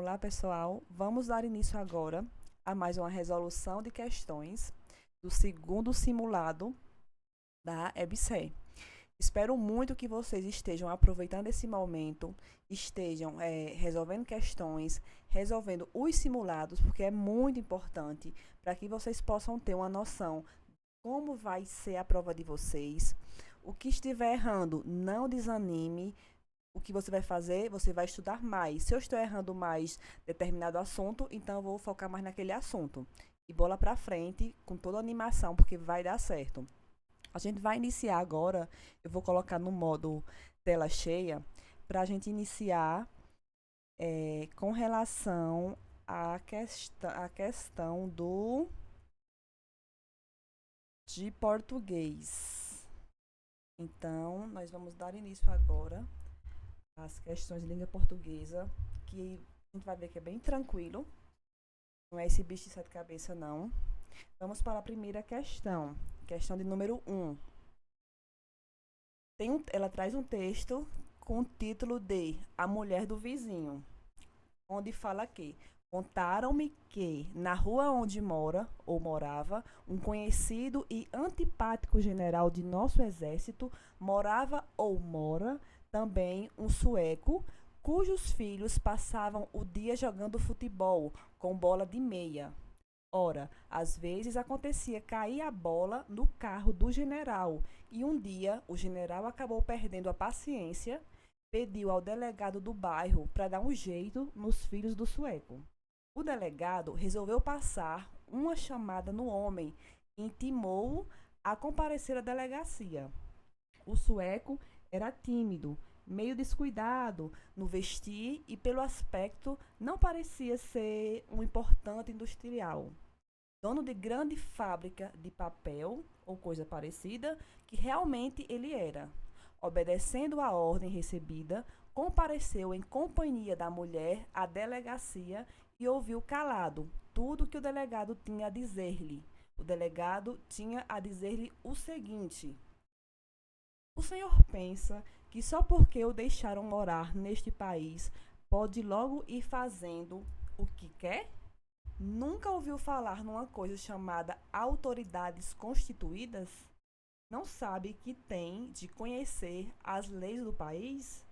Olá, pessoal. Vamos dar início agora a mais uma resolução de questões do segundo simulado da EBSER. Espero muito que vocês estejam aproveitando esse momento, estejam resolvendo questões, resolvendo os simulados, porque é muito importante para que vocês possam ter uma noção de como vai ser a prova de vocês. O que estiver errando, não desanime. O que você vai fazer? Você vai estudar mais. Se eu estou errando mais determinado assunto, então eu vou focar mais naquele assunto. E bola para frente, com toda a animação, porque vai dar certo. A gente vai iniciar agora, eu vou colocar no modo tela cheia, para a gente iniciar com relação à questão de português. Então, nós vamos dar início agora às questões de língua portuguesa, que a gente vai ver que é bem tranquilo. Não é esse bicho de sete cabeças, não. Vamos para a primeira questão. Questão de número 1. Ela traz um texto com o título de A Mulher do Vizinho, onde fala que contaram-me que na rua onde mora ou morava um conhecido e antipático general de nosso exército, morava ou mora também um sueco cujos filhos passavam o dia jogando futebol com bola de meia. Ora, às vezes acontecia cair a bola no carro do general e um dia o general acabou perdendo a paciência, pediu ao delegado do bairro para dar um jeito nos filhos do sueco. O delegado resolveu passar uma chamada no homem e intimou-o a comparecer à delegacia. O sueco era tímido, meio descuidado no vestir e, pelo aspecto, não parecia ser um importante industrial, dono de grande fábrica de papel ou coisa parecida, que realmente ele era. Obedecendo à ordem recebida, compareceu em companhia da mulher à delegacia e ouviu calado tudo que o delegado tinha a dizer-lhe. O delegado tinha a dizer-lhe o seguinte: o senhor pensa que só porque o deixaram morar neste país pode logo ir fazendo o que quer? Nunca ouviu falar numa coisa chamada autoridades constituídas? Não sabe que tem de conhecer as leis do país?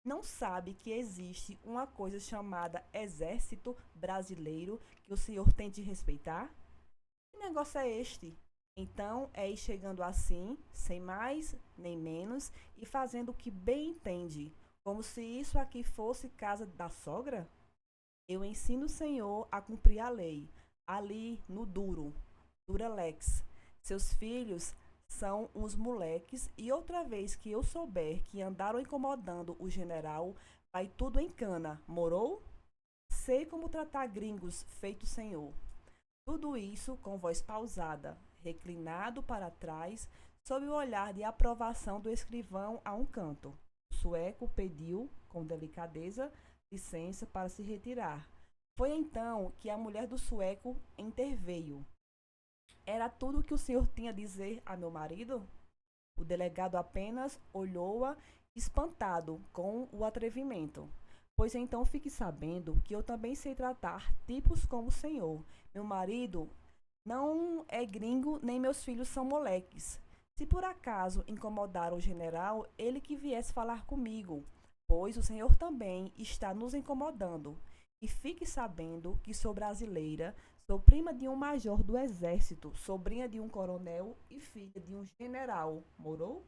Não sabe que existe uma coisa chamada Exército Brasileiro que o senhor tem de respeitar? Que negócio é este? Então, é ir chegando assim, sem mais nem menos, e fazendo o que bem entende, como se isso aqui fosse casa da sogra? Eu ensino o senhor a cumprir a lei, ali no duro, duralex. Seus filhos são uns moleques e outra vez que eu souber que andaram incomodando o general, vai tudo em cana, morou? Sei como tratar gringos, feito senhor. Tudo isso com voz pausada, reclinado para trás, sob o olhar de aprovação do escrivão a um canto. O sueco pediu, com delicadeza, licença para se retirar. Foi então que a mulher do sueco interveio. Era tudo o que o senhor tinha a dizer a meu marido? O delegado apenas olhou-a espantado com o atrevimento. Pois então fique sabendo que eu também sei tratar tipos como o senhor. Meu marido não é gringo, nem meus filhos são moleques. Se por acaso incomodar o general, ele que viesse falar comigo, pois o senhor também está nos incomodando. E fique sabendo que sou brasileira, sou prima de um major do exército, sobrinha de um coronel e filha de um general. Morou?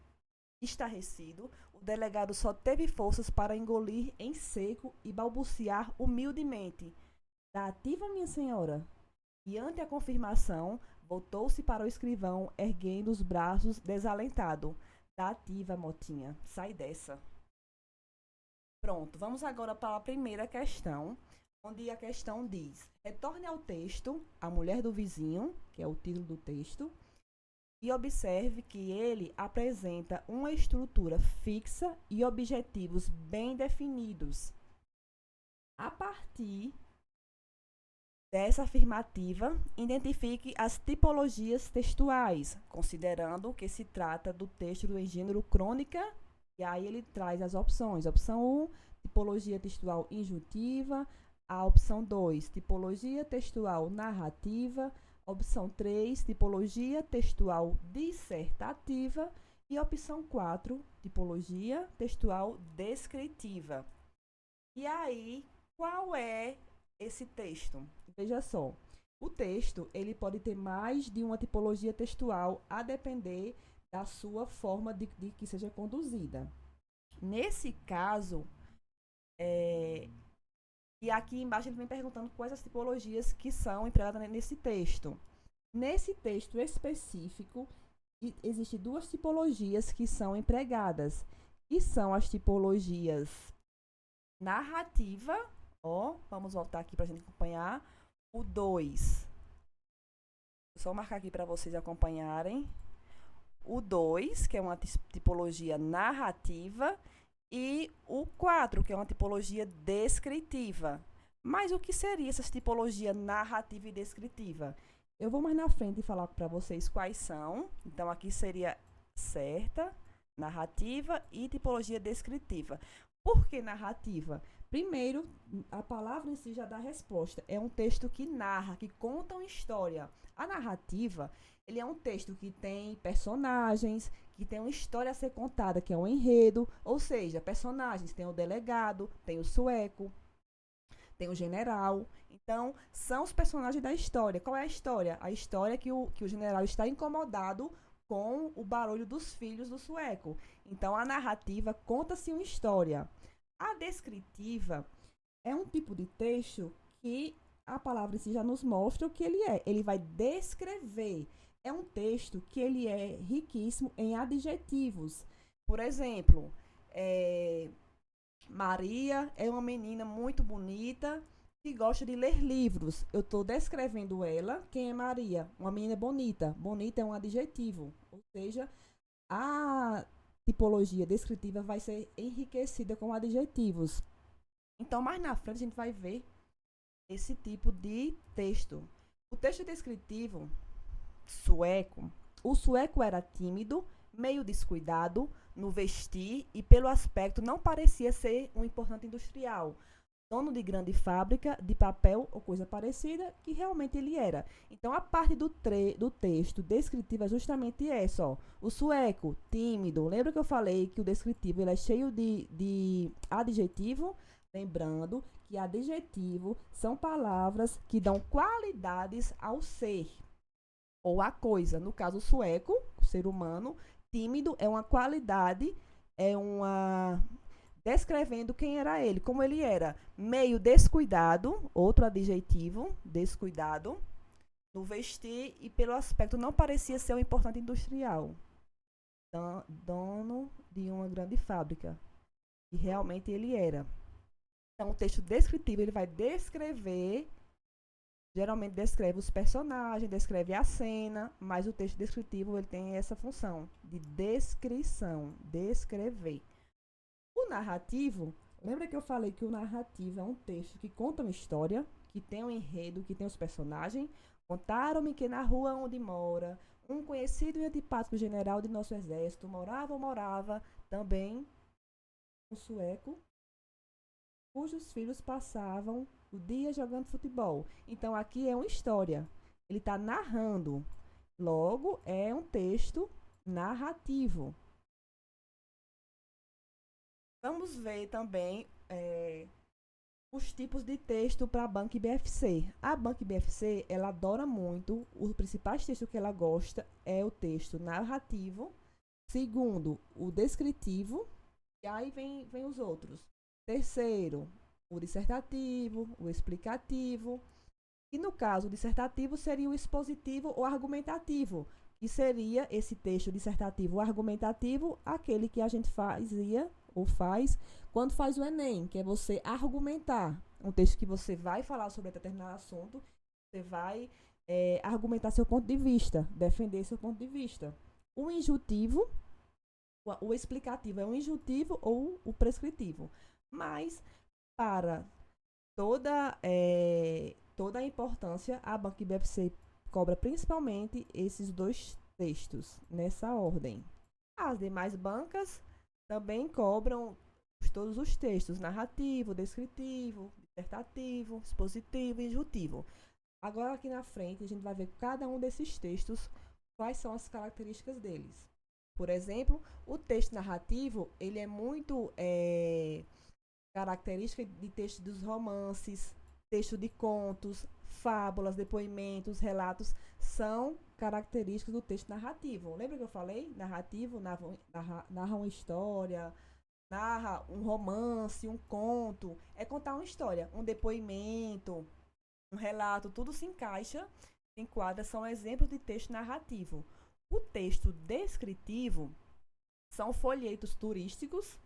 Estarrecido, o delegado só teve forças para engolir em seco e balbuciar humildemente: "Da ativa, minha senhora?" E ante a confirmação, voltou-se para o escrivão, erguendo os braços desalentado. "Da ativa, motinha. Sai dessa." Pronto, vamos agora para a primeira questão, onde a questão diz: retorne ao texto, A Mulher do Vizinho, que é o título do texto, e observe que ele apresenta uma estrutura fixa e objetivos bem definidos. A partir dessa afirmativa, identifique as tipologias textuais, considerando que se trata do texto do gênero crônica, e aí ele traz as opções. Opção 1, tipologia textual injuntiva. A opção 2, tipologia textual narrativa. Opção 3, tipologia textual dissertativa. E opção 4, tipologia textual descritiva. E aí, qual é esse texto? Veja só, o texto ele pode ter mais de uma tipologia textual a depender da sua forma de que seja conduzida. Nesse caso, e aqui embaixo ele vem perguntando quais as tipologias que são empregadas nesse texto. Nesse texto específico, existem duas tipologias que são empregadas, que são as tipologias narrativa, vamos voltar aqui para a gente acompanhar, o 2. Vou só marcar aqui para vocês acompanharem. O 2, que é uma tipologia narrativa, e o 4, que é uma tipologia descritiva. Mas o que seria essa tipologia narrativa e descritiva? Eu vou mais na frente falar para vocês quais são. Então, aqui seria certa, narrativa e tipologia descritiva. Por que narrativa? Primeiro, a palavra em si já dá a resposta. É um texto que narra, que conta uma história. A narrativa, ele é um texto que tem personagens, que tem uma história a ser contada, que é um enredo. Ou seja, personagens, tem o delegado, tem o sueco, tem o general. Então, são os personagens da história. Qual é a história? A história é que o general está incomodado com o barulho dos filhos do sueco. Então, a narrativa conta-se uma história. A descritiva é um tipo de texto que a palavra em si já nos mostra o que ele é. Ele vai descrever. É um texto que ele é riquíssimo em adjetivos. Por exemplo, Maria é uma menina muito bonita que gosta de ler livros. Eu estou descrevendo ela. Quem é Maria? Uma menina bonita. Bonita é um adjetivo. Ou seja, a tipologia descritiva vai ser enriquecida com adjetivos. Então, mais na frente, a gente vai ver esse tipo de texto. O texto descritivo sueco, o sueco era tímido, meio descuidado no vestir e pelo aspecto não parecia ser um importante industrial, dono de grande fábrica de papel ou coisa parecida, que realmente ele era. Então, a parte do texto descritivo é justamente essa, ó. O sueco, tímido. Lembra que eu falei que o descritivo ele é cheio de adjetivo? Lembrando que adjetivo são palavras que dão qualidades ao ser ou à coisa. No caso, o sueco, o ser humano, tímido é uma qualidade, é uma descrevendo quem era ele, como ele era. Meio descuidado, outro adjetivo, descuidado, no vestir e pelo aspecto não parecia ser um importante industrial, dono de uma grande fábrica, e realmente ele era. Então, o texto descritivo ele vai descrever, geralmente descreve os personagens, descreve a cena, mas o texto descritivo ele tem essa função de descrição, descrever. O narrativo, lembra que eu falei que o narrativo é um texto que conta uma história, que tem um enredo, que tem os personagens? Contaram-me que na rua onde mora, um conhecido e antipático general de nosso exército morava também um sueco, cujos filhos passavam o dia jogando futebol. Então, aqui é uma história. Ele está narrando. Logo, é um texto narrativo. Vamos ver também os tipos de texto para a Banca BFC. A Banca BFC, ela adora muito, os principais textos que ela gosta é o texto narrativo, segundo, o descritivo, e aí vem os outros. Terceiro, o dissertativo, o explicativo, e no caso, o dissertativo seria o expositivo ou argumentativo, que seria esse texto dissertativo argumentativo, aquele que a gente fazia ou faz quando faz o Enem, que é você argumentar. Um texto que você vai falar sobre determinado assunto, você vai argumentar seu ponto de vista, defender seu ponto de vista. O injuntivo, o explicativo é o injuntivo ou o prescritivo. Mas, para toda a importância, a Banca BFC cobra principalmente esses dois textos, nessa ordem. As demais bancas também cobram todos os textos, narrativo, descritivo, dissertativo, expositivo e injuntivo. Agora, aqui na frente, a gente vai ver cada um desses textos, quais são as características deles. Por exemplo, o texto narrativo, ele é muito característica de texto dos romances, texto de contos, fábulas, depoimentos, relatos, são características do texto narrativo. Lembra que eu falei? Narrativo narra uma história, narra um romance, um conto, é contar uma história, um depoimento, um relato, tudo se encaixa, se enquadra, são exemplos de texto narrativo. O texto descritivo são folhetos turísticos,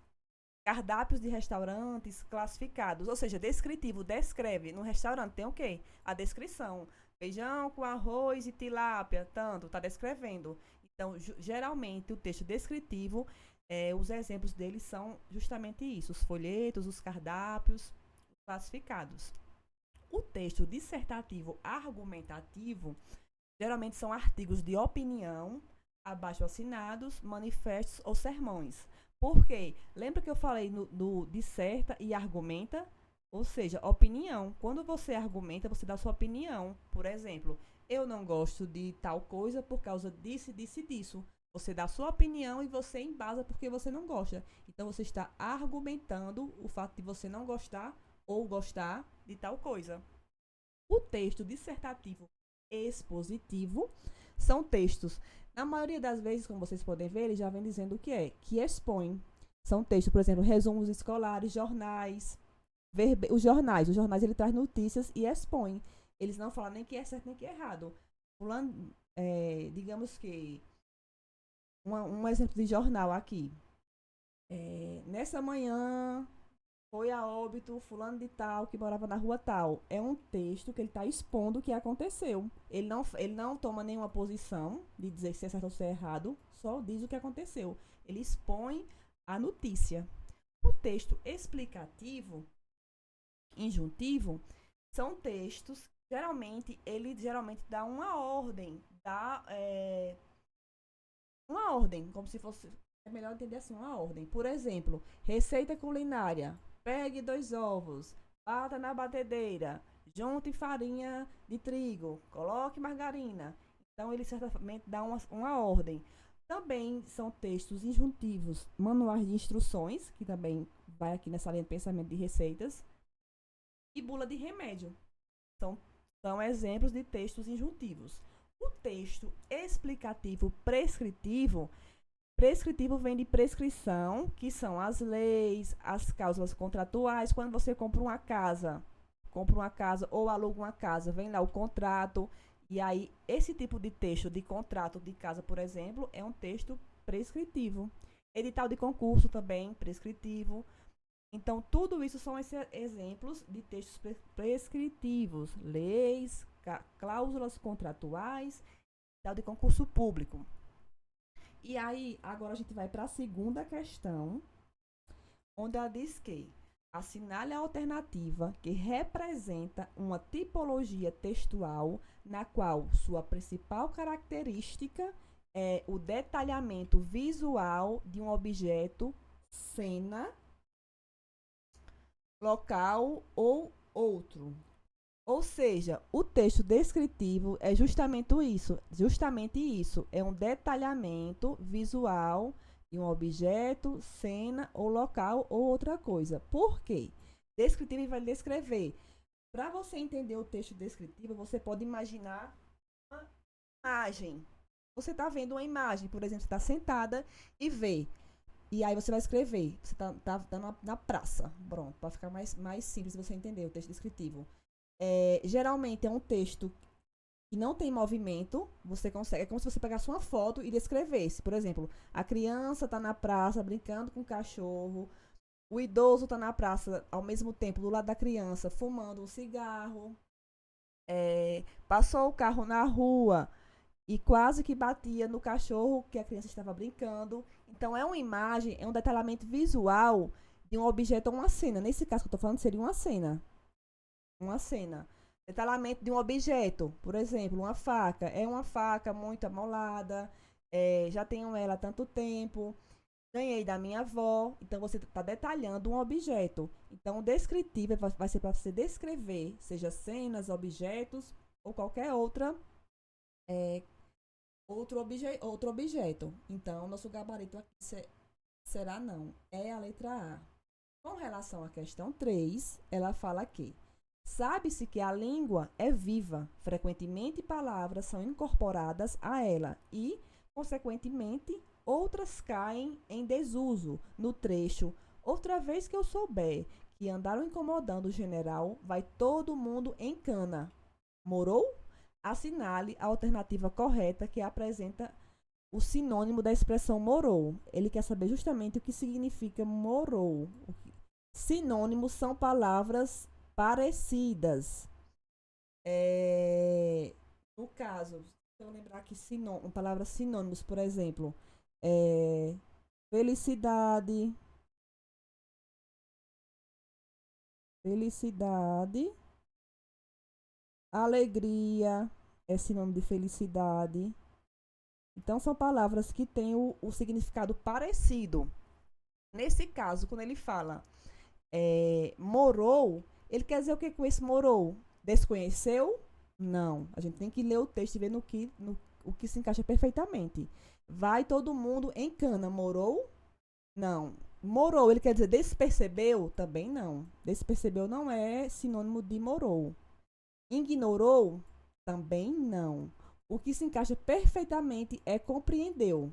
cardápios de restaurantes classificados, ou seja, descritivo, descreve. No restaurante tem o quê? A descrição. Feijão com arroz e tilápia, tanto, está descrevendo. Então, geralmente, o texto descritivo, os exemplos dele são justamente isso, os folhetos, os cardápios classificados. O texto dissertativo argumentativo, geralmente são artigos de opinião, abaixo assinados, manifestos ou sermões. Por quê? Lembra que eu falei do disserta e argumenta? Ou seja, opinião. Quando você argumenta, você dá sua opinião. Por exemplo, eu não gosto de tal coisa por causa disso, disso e disso. Você dá sua opinião e você embasa porque você não gosta. Então, você está argumentando o fato de você não gostar ou gostar de tal coisa. O texto dissertativo expositivo são textos, na maioria das vezes, como vocês podem ver, ele já vem dizendo o que é, que expõe. São textos, por exemplo, resumos escolares, jornais, os jornais ele traz notícias e expõe. Eles não falam nem que é certo nem que é errado. Digamos que um exemplo de jornal aqui. Nessa manhã foi a óbito fulano de tal que morava na rua tal. É um texto que ele está expondo o que aconteceu. Ele não toma nenhuma posição de dizer se é certo ou se é errado, só diz o que aconteceu. Ele expõe a notícia. O texto explicativo, injuntivo, são textos, ele geralmente dá uma ordem, uma ordem, como se fosse, é melhor entender assim, uma ordem. Por exemplo, receita culinária. Pegue 2 ovos, bata na batedeira, junte farinha de trigo, coloque margarina. Então, ele certamente dá uma ordem. Também são textos injuntivos, manuais de instruções, que também vai aqui nessa linha de pensamento de receitas, e bula de remédio. São exemplos de textos injuntivos. O texto explicativo prescritivo vem de prescrição, que são as leis, as cláusulas contratuais. Quando você compra uma casa ou aluga uma casa, vem lá o contrato. E aí, esse tipo de texto de contrato de casa, por exemplo, é um texto prescritivo. Edital de concurso também, prescritivo. Então, tudo isso são exemplos de textos prescritivos, leis, cláusulas contratuais, edital de concurso público. E aí, agora a gente vai para a segunda questão, onde ela diz que assinale a alternativa que representa uma tipologia textual na qual sua principal característica é o detalhamento visual de um objeto, cena, local ou outro. Ou seja, o texto descritivo é justamente isso, é um detalhamento visual de um objeto, cena ou local ou outra coisa. Por quê? Descritivo vai descrever. Para você entender o texto descritivo, você pode imaginar uma imagem. Você está vendo uma imagem, por exemplo, você está sentada e vê. E aí você vai escrever. Você está na praça. Pronto, para ficar mais simples você entender o texto descritivo. Geralmente é um texto que não tem movimento, você consegue, é como se você pegasse uma foto e descrevesse. Por exemplo, a criança está na praça brincando com o cachorro, o idoso está na praça ao mesmo tempo do lado da criança fumando um cigarro, passou o carro na rua e quase que batia no cachorro que a criança estava brincando. Então é uma imagem, é um detalhamento visual de um objeto ou uma cena. Nesse caso que eu estou falando seria uma cena. Detalhamento de um objeto, por exemplo, uma faca. É uma faca muito amolada, já tenho ela há tanto tempo. Ganhei da minha avó. Então, você está detalhando um objeto. Então, o descritivo vai ser para você descrever, seja cenas, objetos ou qualquer é, outro objeto. Então, nosso gabarito aqui será não. É a letra A. Com relação à questão 3, ela fala que sabe-se que a língua é viva, frequentemente palavras são incorporadas a ela e, consequentemente, outras caem em desuso no trecho. Outra vez que eu souber que andaram incomodando o general, vai todo mundo em cana. Morou? Assinale a alternativa correta que apresenta o sinônimo da expressão morou. Ele quer saber justamente o que significa morou. Sinônimos são palavras parecidas. No caso, se eu lembrar aqui palavras sinônimos, por exemplo, é, felicidade, felicidade, alegria é sinônimo de felicidade. Então, são palavras que têm o significado parecido. Nesse caso, quando ele fala morou, ele quer dizer o que com esse morou? Desconheceu? Não. A gente tem que ler o texto e ver o que se encaixa perfeitamente. Vai todo mundo em cana. Morou? Não. Morou, ele quer dizer despercebeu? Também não. Despercebeu não é sinônimo de morou. Ignorou? Também não. O que se encaixa perfeitamente é compreendeu.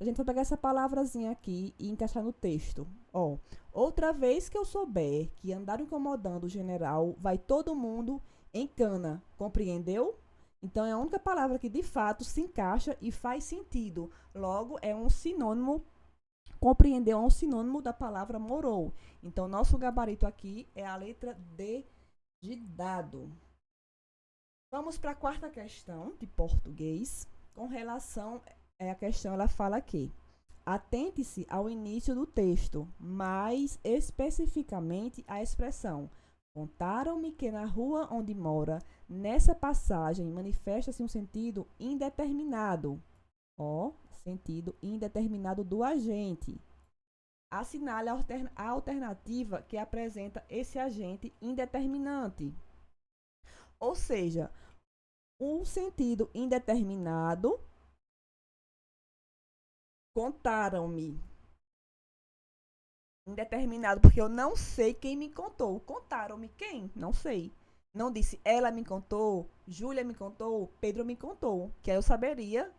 A gente vai pegar essa palavrazinha aqui e encaixar no texto. Ó, outra vez que eu souber que andaram incomodando o general, vai todo mundo em cana. Compreendeu? Então, é a única palavra que de fato se encaixa e faz sentido. Logo, é um sinônimo. Compreendeu é um sinônimo da palavra morou. Então, nosso gabarito aqui é a letra D de dado. Vamos para a quarta questão de português. Com relação a questão, ela fala aqui. Atente-se ao início do texto, mais especificamente à expressão. Contaram-me que na rua onde mora, nessa passagem, manifesta-se um sentido indeterminado. Ó, sentido indeterminado do agente. Assinale a alternativa que apresenta esse agente indeterminante. Ou seja, um sentido indeterminado. Contaram-me. Indeterminado, porque eu não sei quem me contou. Contaram-me quem? Não sei. Não disse ela me contou, Júlia me contou, Pedro me contou. Que aí eu saberia,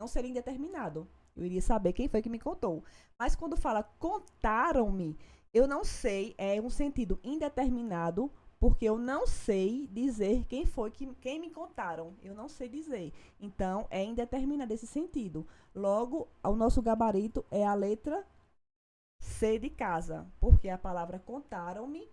não seria indeterminado. Eu iria saber quem foi que me contou. Mas quando fala contaram-me, eu não sei, é um sentido indeterminado, porque eu não sei dizer quem foi quem me contaram. Eu não sei dizer. Então, é indeterminado esse sentido. Logo, o nosso gabarito é a letra C de casa, porque a palavra contaram-me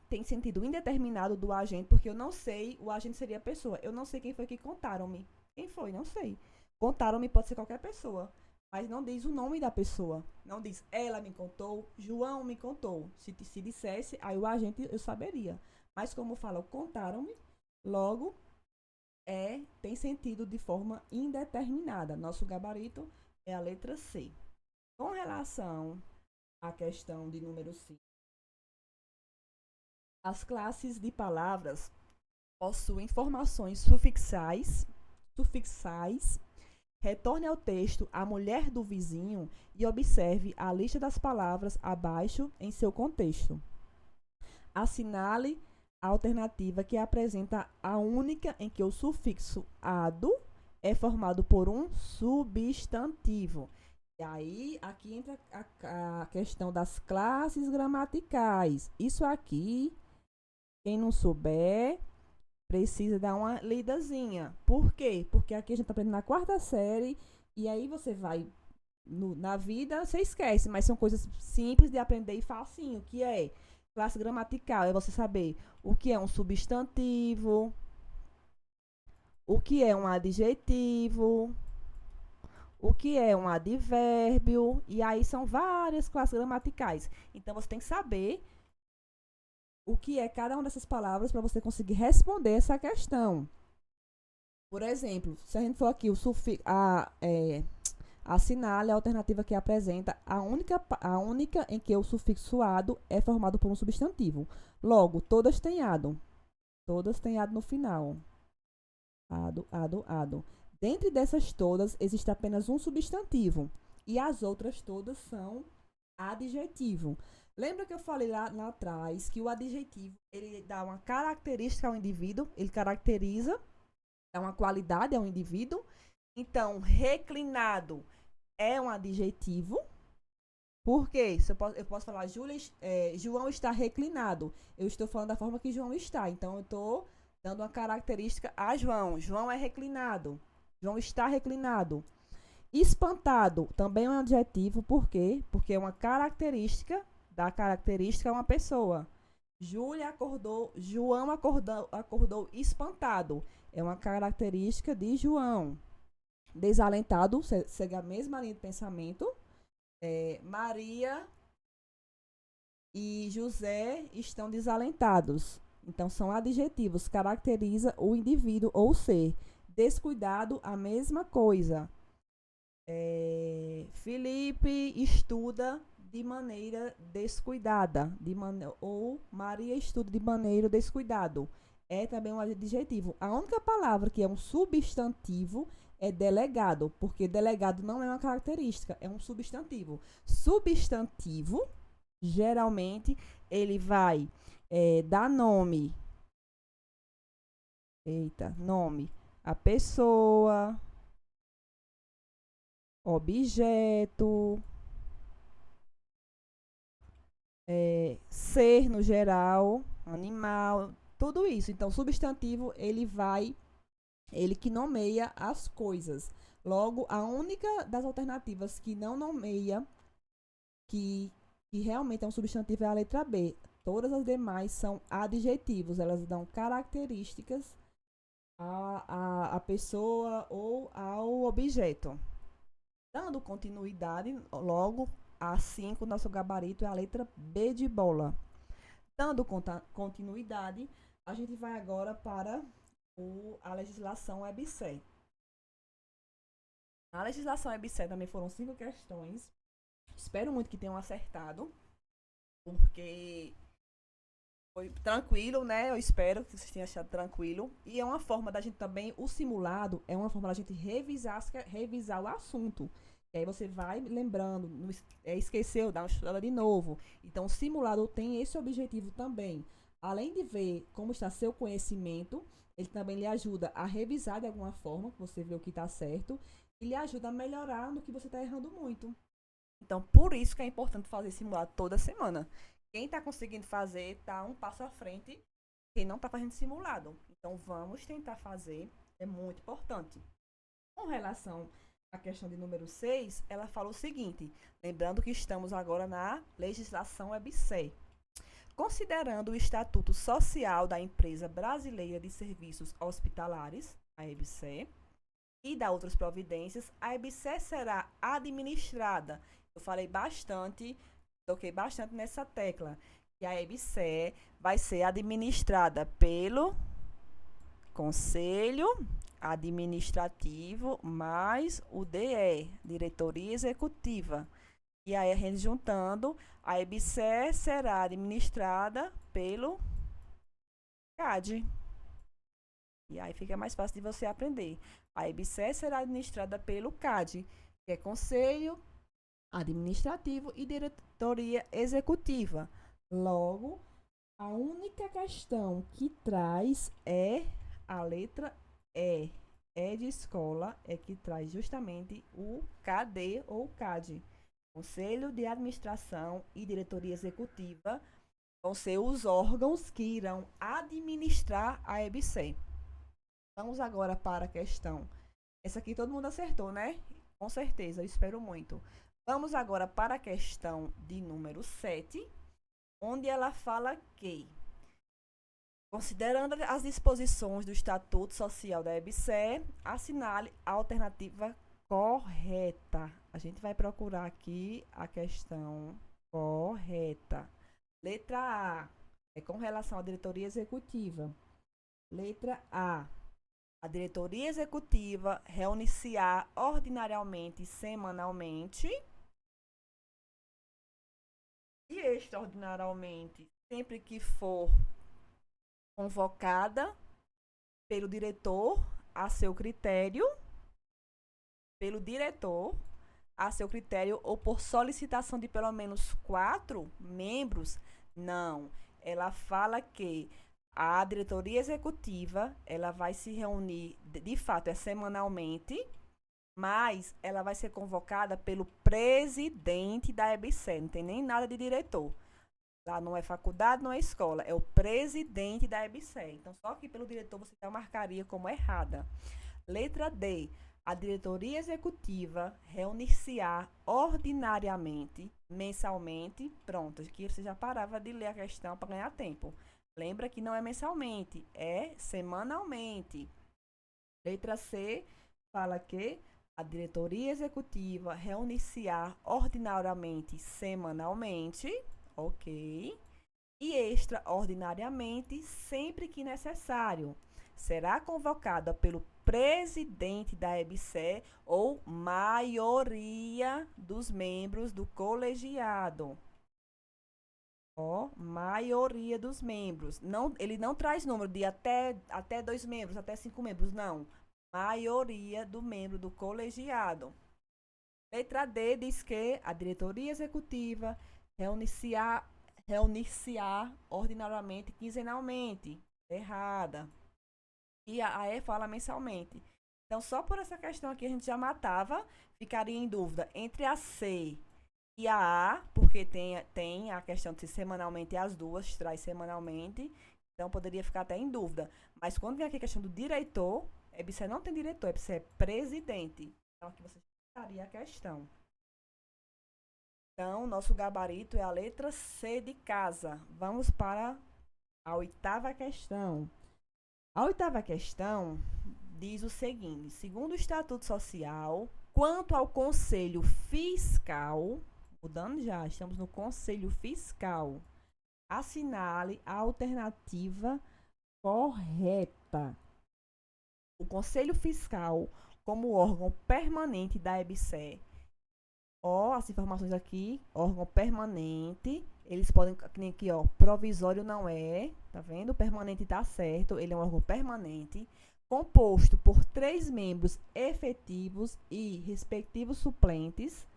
tem sentido indeterminado do agente, porque eu não sei, o agente seria a pessoa. Eu não sei quem foi que contaram-me. Quem foi? Não sei. Contaram-me pode ser qualquer pessoa, mas não diz o nome da pessoa. Não diz ela me contou, João me contou. Se dissesse, aí o agente eu saberia. Mas como fala contaram-me, logo tem sentido de forma indeterminada. Nosso gabarito é a letra C. Com relação à questão de número 5, as classes de palavras possuem formações sufixais. Retorne ao texto a mulher do vizinho e observe a lista das palavras abaixo em seu contexto. Assinale a alternativa que apresenta a única em que o sufixo ado é formado por um substantivo. E aí, aqui entra a questão das classes gramaticais. Isso aqui, quem não souber, precisa dar uma lidazinha. Por quê? Porque aqui a gente está aprendendo na quarta série e aí você vai na vida, você esquece, mas são coisas simples de aprender e facinho, que é classe gramatical, é você saber o que é um substantivo, o que é um adjetivo, o que é um advérbio, e aí são várias classes gramaticais. Então você tem que saber o que é cada uma dessas palavras para você conseguir responder essa questão. Por exemplo, se a gente for aqui a Assinale a alternativa que apresenta a única em que o sufixo ado é formado por um substantivo. Logo, todas têm ado. Todas têm ado no final. Ado, ado, ado. Dentre dessas todas, existe apenas um substantivo. E as outras todas são adjetivo. Lembra que eu falei lá atrás que o adjetivo ele dá uma característica ao indivíduo, ele caracteriza, dá uma qualidade ao indivíduo. Então, reclinado é um adjetivo. Por quê? Eu posso falar, João está reclinado. Eu estou falando da forma que João está. Então, eu estou dando uma característica a João. João é reclinado. João está reclinado. Espantado também é um adjetivo, por quê? Porque é uma característica, dá característica a uma pessoa. João acordou espantado. É uma característica de João. Desalentado, segue a mesma linha de pensamento. Maria e José estão desalentados. Então, são adjetivos, caracteriza o indivíduo ou ser. Descuidado, a mesma coisa. Felipe estuda de maneira descuidada, ou Maria estuda de maneira descuidado. É também um adjetivo. A única palavra que é um substantivo é delegado, porque delegado não é uma característica, é um substantivo. Substantivo, geralmente, ele vai dar nome. Nome. A pessoa, objeto, ser no geral, animal, tudo isso. Então, substantivo, ele que nomeia as coisas. Logo, a única das alternativas que não nomeia, que realmente é um substantivo, é a letra B. Todas as demais são adjetivos, elas dão características à pessoa ou ao objeto. Dando continuidade, logo, a 5, nosso gabarito é a letra B de bola. Dando continuidade, a gente vai agora para a legislação EBSER. Na legislação EBSER também foram 5 questões. Espero muito que tenham acertado, porque foi tranquilo, né? Eu espero que vocês tenham achado tranquilo. E é uma forma da gente também, o simulado é uma forma da gente revisar o assunto. E aí você vai lembrando, esqueceu, dá uma estudada de novo. Então o simulado tem esse objetivo também. Além de ver como está seu conhecimento, ele também lhe ajuda a revisar de alguma forma, você vê o que está certo, e lhe ajuda a melhorar no que você está errando muito. Então, por isso que é importante fazer simulado toda semana. Quem está conseguindo fazer está um passo à frente. Quem não está fazendo simulado. Então, vamos tentar fazer. É muito importante. Com relação à questão de número 6, ela fala o seguinte. Lembrando que estamos agora na legislação EBSER. Considerando o Estatuto Social da Empresa Brasileira de Serviços Hospitalares, a EBSER, e da outras providências, a EBSER será administrada. Eu toquei bastante nessa tecla, que a EBSER vai ser administrada pelo Conselho Administrativo mais o DE, Diretoria Executiva. E aí, a gente juntando, a EBSER será administrada pelo CAD. E aí fica mais fácil de você aprender. A EBSER será administrada pelo CAD, que é Conselho Administrativo e Diretoria Executiva. Logo, a única questão que traz é a letra E. E de escola é que traz justamente o KD ou CAD. Conselho de Administração e Diretoria Executiva vão ser os órgãos que irão administrar a EBSER. Vamos agora para a questão. Essa aqui todo mundo acertou, né? Com certeza, eu espero muito. Vamos agora para a questão de número 7, onde ela fala que, considerando as disposições do Estatuto Social da EBSER, assinale a alternativa correta. A gente vai procurar aqui a questão correta. Letra A é com relação à diretoria executiva. Letra A. A diretoria executiva reúne-se-á ordinariamente, semanalmente e extraordinariamente, sempre que for convocada pelo diretor a seu critério, pelo diretor a seu critério ou por solicitação de pelo menos 4 membros. Não, ela fala que a diretoria executiva ela vai se reunir, de fato, é semanalmente, mas ela vai ser convocada pelo presidente da EBSER, não tem nem nada de diretor. Lá não é faculdade, não é escola, é o presidente da EBSER. Então, só que pelo diretor você já marcaria como errada. Letra D. A diretoria executiva reunir-se-á ordinariamente, mensalmente. Pronto, aqui você já parava de ler a questão para ganhar tempo. Lembra que não é mensalmente, é semanalmente. Letra C fala que a diretoria executiva reunir-se-á ordinariamente, semanalmente, ok? E extraordinariamente, sempre que necessário. Será convocada pelo presidente da EBSER ou maioria dos membros do colegiado. Ó, maioria dos membros. Não, ele não traz número de até 2 membros, até 5 membros, não. Maioria do membro do colegiado. Letra D diz que a diretoria executiva reunir-se-á ordinariamente, quinzenalmente. Errada. E a E fala mensalmente. Então, só por essa questão aqui a gente já matava, ficaria em dúvida entre a C e a A, porque tem a questão de ser semanalmente as duas, traz semanalmente, então poderia ficar até em dúvida. Mas quando vem aqui a questão do diretor, EBSER não tem diretor, EBSER é presidente. Então, aqui você estaria a questão. Então, nosso gabarito é a letra C de casa. Vamos para a 8ª questão. A 8ª questão diz o seguinte: segundo o Estatuto Social, quanto ao Conselho Fiscal, mudando já, estamos no Conselho Fiscal, assinale a alternativa correta. O Conselho Fiscal, como órgão permanente da EBSER, ó, as informações aqui, órgão permanente, eles podem, aqui ó, provisório não é, tá vendo? Permanente tá certo, ele é um órgão permanente, composto por 3 membros efetivos e respectivos suplentes,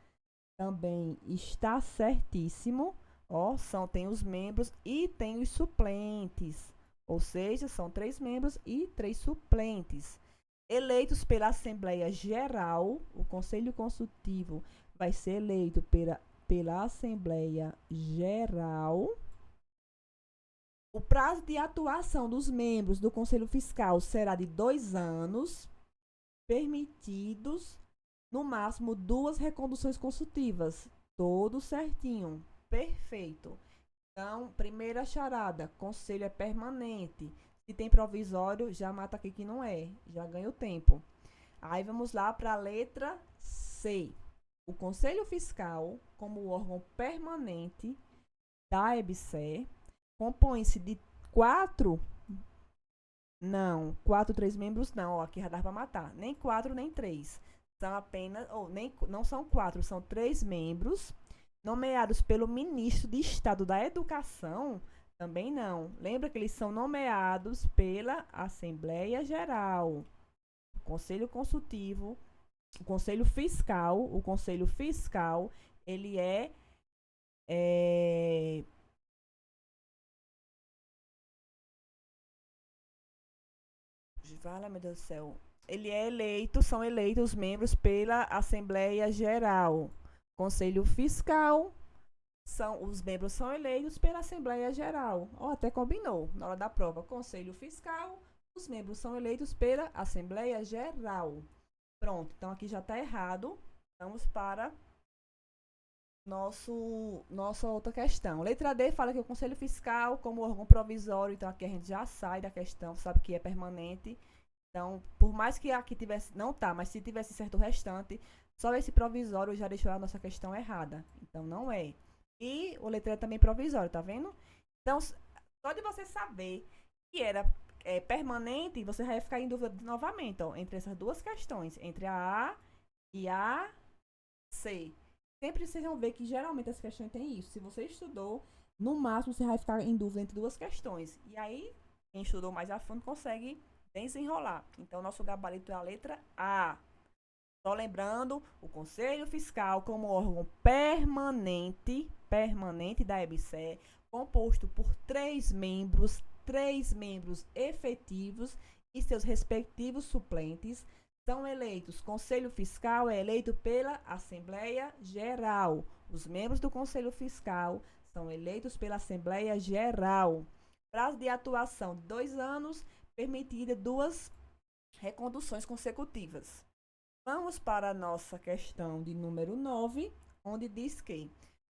também está certíssimo, ó, tem os membros e tem os suplentes, ou seja, são 3 membros e 3 suplentes. Eleitos pela Assembleia Geral, o Conselho Consultivo vai ser eleito pela Assembleia Geral. O prazo de atuação dos membros do Conselho Fiscal será de 2 anos, permitidos no máximo 2 reconduções consultivas. Tudo certinho, perfeito. Então, primeira charada, conselho é permanente. Se tem provisório, já mata aqui que não é, já ganha o tempo. Aí vamos lá para a letra C. O Conselho Fiscal, como órgão permanente da EBSER, compõe-se de 4, 3 membros não, ó, aqui já dá para matar, nem 4 nem 3, são apenas, não são 4, são 3 membros, nomeados pelo Ministro de Estado da Educação, também não, lembra que eles são nomeados pela Assembleia Geral, o Conselho Consultivo, o Conselho Fiscal, ele Fala, meu Deus do céu. Ele é eleito, são eleitos os membros pela Assembleia Geral. Conselho Fiscal, os membros são eleitos pela Assembleia Geral. Ó, até combinou na hora da prova. Conselho Fiscal, os membros são eleitos pela Assembleia Geral. Pronto, então aqui já está errado. Vamos para nossa outra questão. Letra D fala que o Conselho Fiscal, como órgão provisório, então aqui a gente já sai da questão, sabe que é permanente. Então, por mais que aqui tivesse, não tá, mas se tivesse certo o restante, só esse provisório já deixou a nossa questão errada. Então, não é. E o letra é também provisório, tá vendo? Então, só de você saber permanente, você vai ficar em dúvida novamente, ó, entre essas duas questões, entre a A e a C. Sempre vocês vão ver que geralmente as questões têm isso. Se você estudou, no máximo você vai ficar em dúvida entre duas questões. E aí, quem estudou mais a fundo consegue desenrolar. Então, nosso gabarito é a letra A. Só lembrando, o Conselho Fiscal como órgão permanente da EBSER, composto por três membros efetivos e seus respectivos suplentes, são eleitos. Conselho Fiscal é eleito pela Assembleia Geral. Os membros do Conselho Fiscal são eleitos pela Assembleia Geral. Prazo de atuação de 2 anos, permitida 2 reconduções consecutivas. Vamos para a nossa questão de número 9, onde diz que,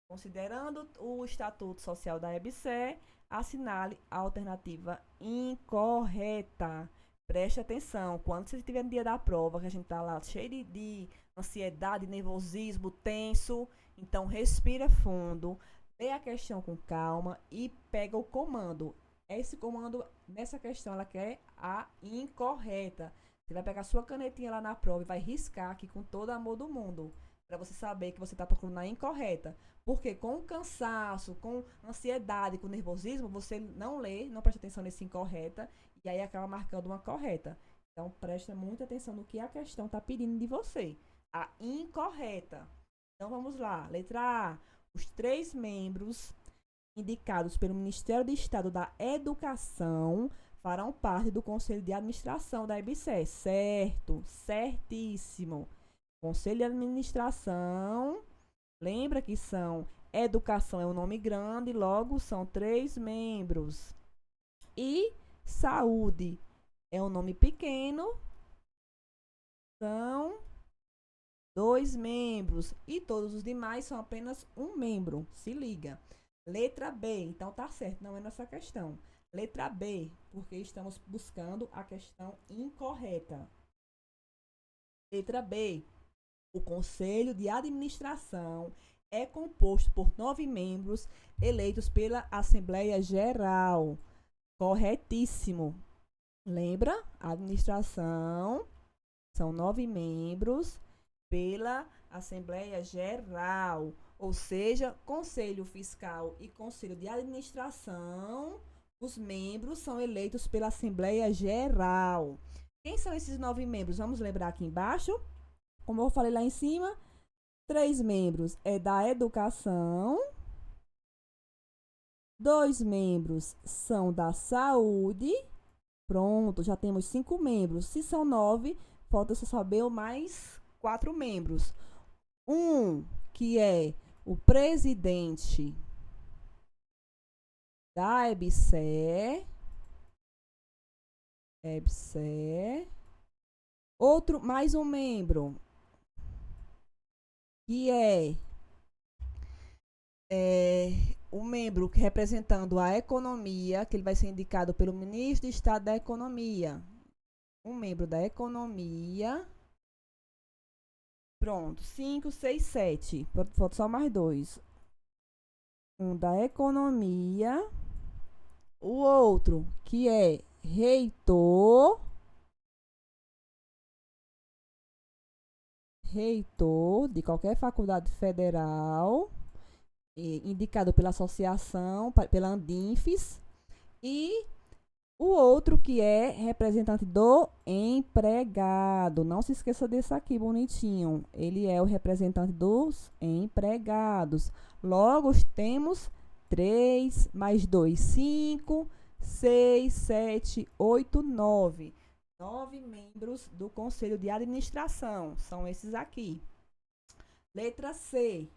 considerando o Estatuto Social da EBSER, assinale a alternativa incorreta. Preste atenção, quando você estiver no dia da prova, que a gente está lá cheio de ansiedade, nervosismo, tenso, então respira fundo, lê a questão com calma e pega o comando. Esse comando, nessa questão, ela quer a incorreta. Você vai pegar sua canetinha lá na prova e vai riscar aqui com todo o amor do mundo, para você saber que você está procurando a incorreta. Porque com cansaço, com ansiedade, com nervosismo, você não lê, não presta atenção nesse incorreta, e aí acaba marcando uma correta. Então, presta muita atenção no que a questão está pedindo de você. A incorreta. Então, vamos lá. Letra A. Os 3 membros indicados pelo Ministério de Estado da Educação farão parte do Conselho de Administração da EBSER. Certo, certíssimo. Conselho de Administração, lembra que são Educação é um nome grande, logo são 3 membros. E Saúde é um nome pequeno, são 2 membros. E todos os demais são apenas 1 membro. Se liga. Letra B, então tá certo, não é nessa questão. Letra B, porque estamos buscando a questão incorreta. Letra B. O Conselho de Administração é composto por 9 membros eleitos pela Assembleia Geral. Corretíssimo. Lembra? A administração são 9 membros pela Assembleia Geral. Ou seja, Conselho Fiscal e Conselho de Administração, os membros são eleitos pela Assembleia Geral. Quem são esses 9 membros? Vamos lembrar aqui embaixo. Como eu falei lá em cima, 3 membros é da Educação, 2 membros são da Saúde. Pronto, já temos 5 membros. Se são 9, falta só saber o mais 4 membros. Um que é o presidente da EBSER. Outro, mais um membro, que é o membro representando a economia, que ele vai ser indicado pelo ministro de Estado da Economia. Um membro da economia. Pronto, 5, 6, 7. Falta só mais 2. Um da economia. O outro, que é reitor de qualquer faculdade federal, indicado pela associação, pela Andinfes, e o outro que é representante do empregado. Não se esqueça desse aqui, bonitinho. Ele é o representante dos empregados. Logo, temos 3 mais 2, 5, 6, 7, 8, 9. 9 membros do Conselho de Administração. São esses aqui. Letra C.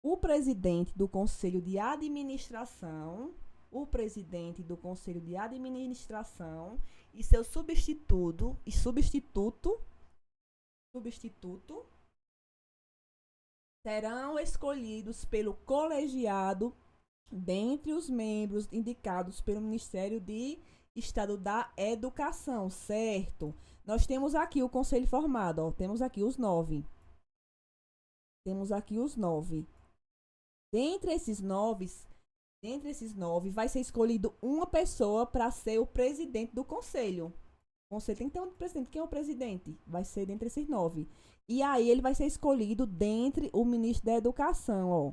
O presidente do Conselho de Administração. O presidente do Conselho de Administração e seu substituto serão escolhidos pelo colegiado dentre os membros indicados pelo Ministério de Estado da Educação, certo? Nós temos aqui o conselho formado, ó, temos aqui os 9. Dentre esses 9, Dentre esses 9, vai ser escolhido uma pessoa para ser o presidente do conselho. O conselho tem que ter um presidente. Quem é o presidente? Vai ser dentre esses 9. E aí ele vai ser escolhido dentre o ministro da Educação, ó.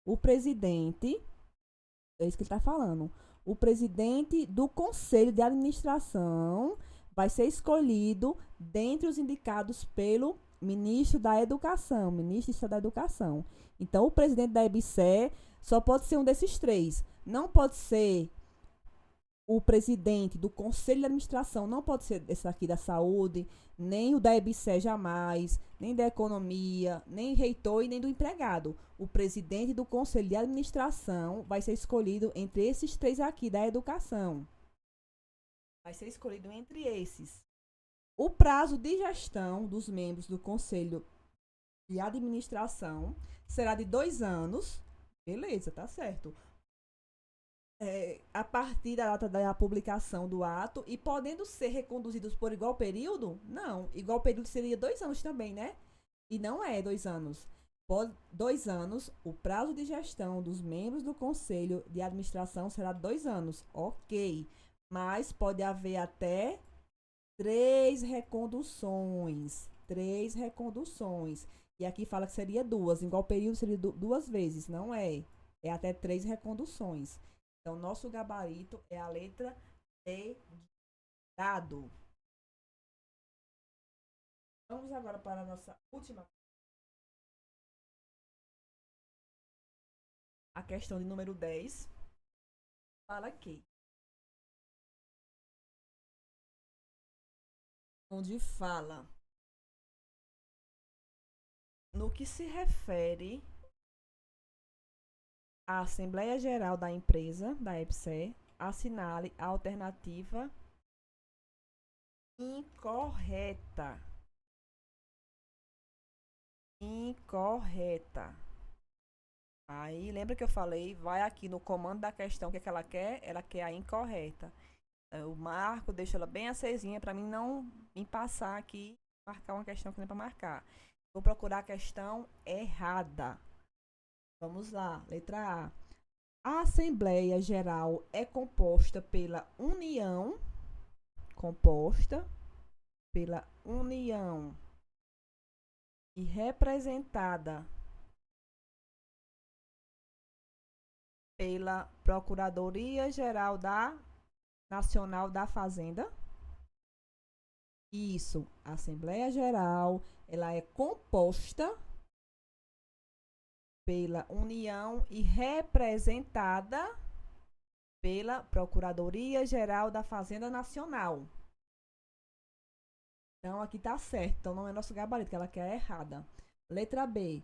O presidente, é isso que ele está falando. O presidente do conselho de administração vai ser escolhido dentre os indicados pelo ministro da Educação, ministro da Educação. Então, o presidente da EBSER só pode ser um desses 3. Não pode ser o presidente do conselho de administração, não pode ser esse aqui da saúde, nem o da EBSER jamais, nem da economia, nem reitor e nem do empregado. O presidente do conselho de administração vai ser escolhido entre esses 3 aqui da educação. Vai ser escolhido entre esses. O prazo de gestão dos membros do conselho de administração será de 2 anos. Beleza, tá certo. A partir da data da publicação do ato e podendo ser reconduzidos por igual período? Não. Igual período seria 2 anos também, né? E não é 2 anos. 2 anos, o prazo de gestão dos membros do conselho de administração será 2 anos. Ok. Mas pode haver até 3 reconduções. 3 reconduções. E aqui fala que seria 2. Igual período seria 2 vezes. Não é. É até 3 reconduções. Então, nosso gabarito é a letra D de dado. Vamos agora para a nossa última. A questão de número 10. Fala aqui. Onde fala no que se refere a Assembleia Geral da empresa, da EBSER, assinale a alternativa incorreta. Incorreta. Aí, lembra que eu falei? Vai aqui no comando da questão, o que, é que ela quer? Ela quer a incorreta. Eu marco, deixo ela bem acesinha para mim não me passar aqui, marcar uma questão que não é para marcar. Vou procurar a questão errada. Vamos lá, letra A. A Assembleia Geral é composta pela União e representada pela Procuradoria-Geral Nacional da Fazenda. Isso, a Assembleia Geral, ela é composta pela União e representada pela Procuradoria-Geral da Fazenda Nacional. Então, aqui tá certo. Então, não é nosso gabarito, que ela quer errada. Letra B.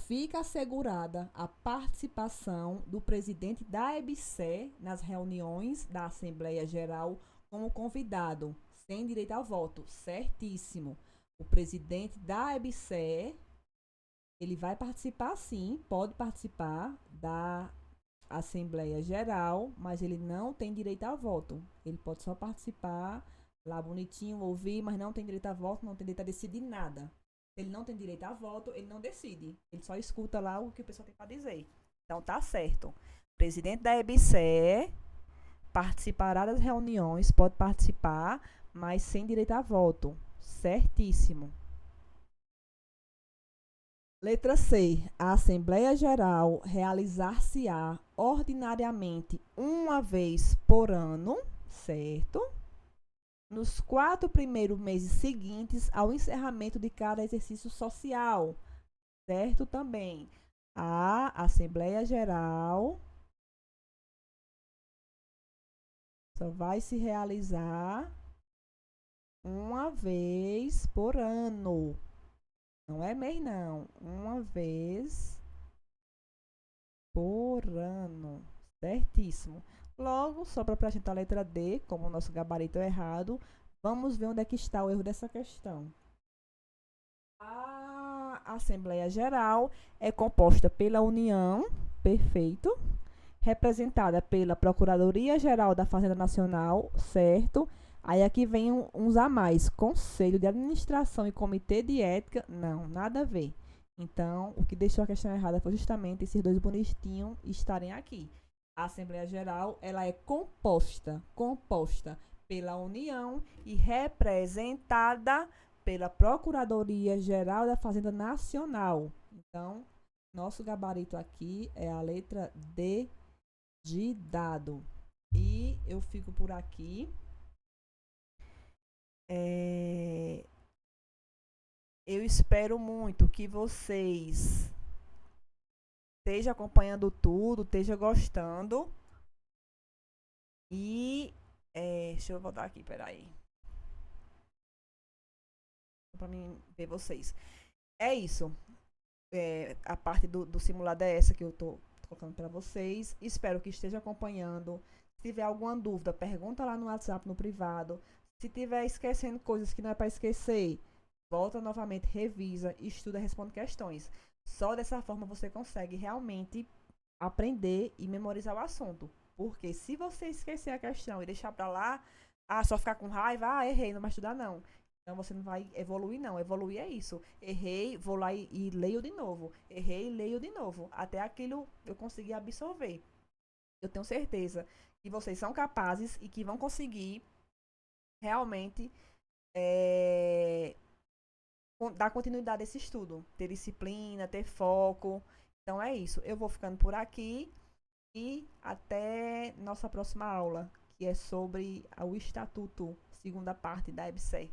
Fica assegurada a participação do presidente da EBSER nas reuniões da Assembleia Geral como convidado, sem direito ao voto. Certíssimo. O presidente da EBSER, ele vai participar sim, pode participar da Assembleia Geral, mas ele não tem direito a voto. Ele pode só participar lá bonitinho, ouvir, mas não tem direito a voto, não tem direito a decidir nada. Se ele não tem direito a voto, ele não decide. Ele só escuta lá o que o pessoal tem para dizer. Então tá certo. O presidente da EBSER participará das reuniões, pode participar, mas sem direito a voto. Certíssimo. Letra C. A Assembleia Geral realizar-se-á ordinariamente uma vez por ano, certo? Nos 4 primeiros meses seguintes ao encerramento de cada exercício social, certo? Também. A Assembleia Geral só vai se realizar uma vez por ano. Não é mês, não. Uma vez por ano. Certíssimo. Logo, só para apresentar a letra D, como o nosso gabarito é errado, vamos ver onde é que está o erro dessa questão. A Assembleia Geral é composta pela União, perfeito, representada pela Procuradoria-Geral da Fazenda Nacional, certo? Aí aqui vem uns a mais, Conselho de Administração e Comitê de Ética, não, nada a ver. Então, o que deixou a questão errada foi justamente esses 2 bonitinhos estarem aqui. A Assembleia Geral, ela é composta pela União e representada pela Procuradoria-Geral da Fazenda Nacional. Então, nosso gabarito aqui é a letra D de dado. E eu fico por aqui. Eu espero muito que vocês estejam acompanhando tudo, estejam gostando. E deixa eu voltar aqui, peraí. Pra mim ver vocês. É isso. A parte do simulado é essa que eu tô colocando para vocês. Espero que esteja acompanhando. Se tiver alguma dúvida, pergunta lá no WhatsApp, no privado. Se tiver esquecendo coisas que não é para esquecer, volta novamente, revisa, estuda, responde questões. Só dessa forma você consegue realmente aprender e memorizar o assunto. Porque se você esquecer a questão e deixar para lá, só ficar com raiva, errei, não vai estudar não. Então você não vai evoluir, não. Evoluir é isso. Errei, vou lá e leio de novo. Errei, leio de novo. Até aquilo eu conseguir absorver. Eu tenho certeza que vocês são capazes e que vão conseguir realmente dar continuidade a esse estudo. Ter disciplina, ter foco. Então é isso. Eu vou ficando por aqui e até nossa próxima aula, que é sobre o Estatuto, segunda parte da EBSER.